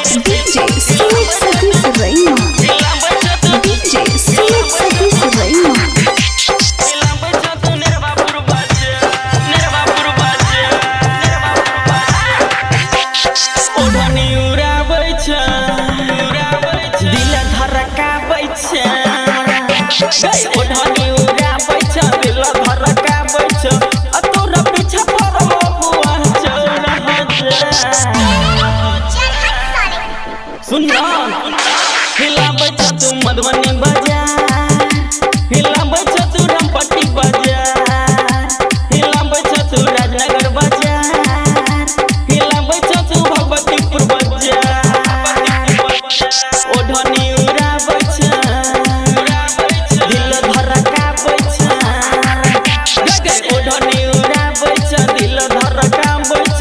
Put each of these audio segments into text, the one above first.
DJ Sumit Satish Raima. DJ Sumit Satish Raima. हिलाबै छ तू मधुबनी बाजार, हिलाबै छ तू रामपट्टी बाजार, हिलाबै छ तू राजनगर बाजार, हिलाबै छ तू भगवतीपुर बाजार। ओढ़नी उड़ाबै छ, दिल धड़काबै छ, ओढ़नी उड़ाबै छ, दिल धड़काबै छ,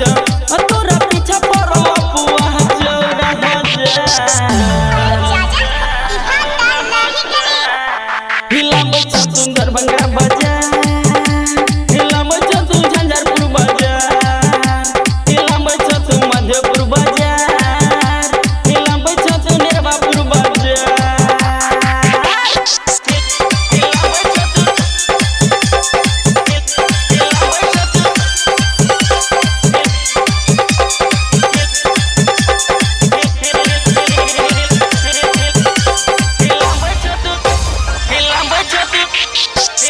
तोरा पीछा पड़ल पुआ चौरा बाजार। हिलाबै छ तू दरभंगा बाजार, हिलाबै छ तू झंझारपुर बाजार, हिलाबै छ तू मधेपुर बाजार, हिलाबै छ तू निर्मापुर बाजार।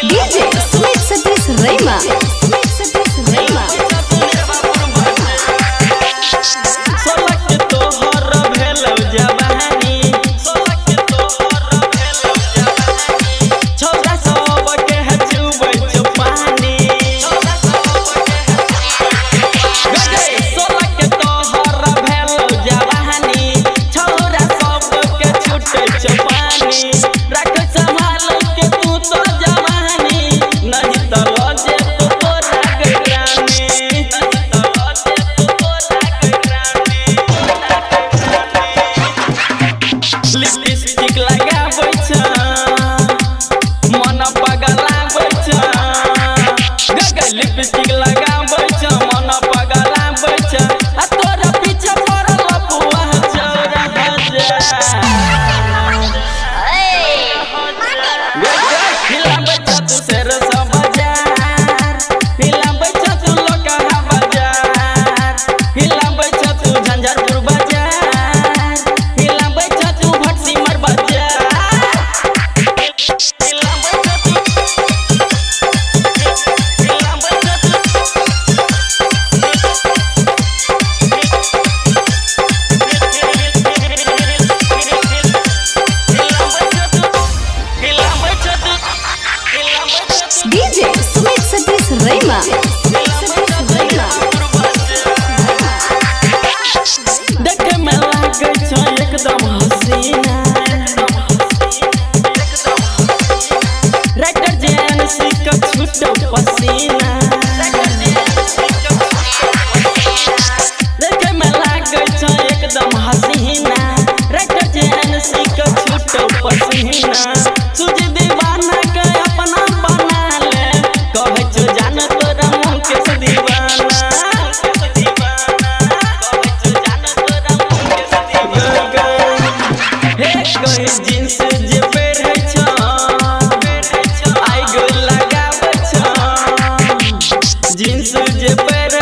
DJ Sumit Satish Raima. Sumit Satish Raima. सोलह के तोहर भेलौ जवानी, सोलह के तोहर भेलौ जवानी, छौरा सब के चुबै छ पानी, सोलह के तोहर भेलौ जवानी, छौरा सब के छुटै छ पानी। राख संभाल के तू तो जवानी, नहीं त लजे तो तोरा गैरानी, नहीं त लजे तो तोरा गैरानी। लिपस्टिक लगाबै छ, मन पगलाबै छ, गगै लिपस्टिक लगाबै छ, मन पगलाबै छ, आ तोरा पीछा पड़ल पुआ चौरा बाजार। हिलाबै छ तू शेरसा बाजार, हिलाबै छ तू लोकहा बाजार, हिलाबै छ तू झंझारपुर बाजार, हिलाबै छ तू भटसिमर बाजार। हिलाबै छ तू, हिलाबै छ तू, हिलाबै छ तू, हिलाबै छ तू। DJ Sumit Satish Raima. Sumit Satish Raima. देखे में लागै छ एकदम हसीना, राइटर J.N.S का छूटौ पसीना। देखे में लागै छ एकदम हसीना, राइटर J.N.S का छूटौ पसीना। सुजीत दीवाना के अपना बना ले, कहै छ जान तोरा मुँह के से दीवाना, कहै छ जान तोरा मुँह के से दीवाना। हे कोई जींस जे पहिरै छ, आई गो लगाबै छ, जींस जे पहिरै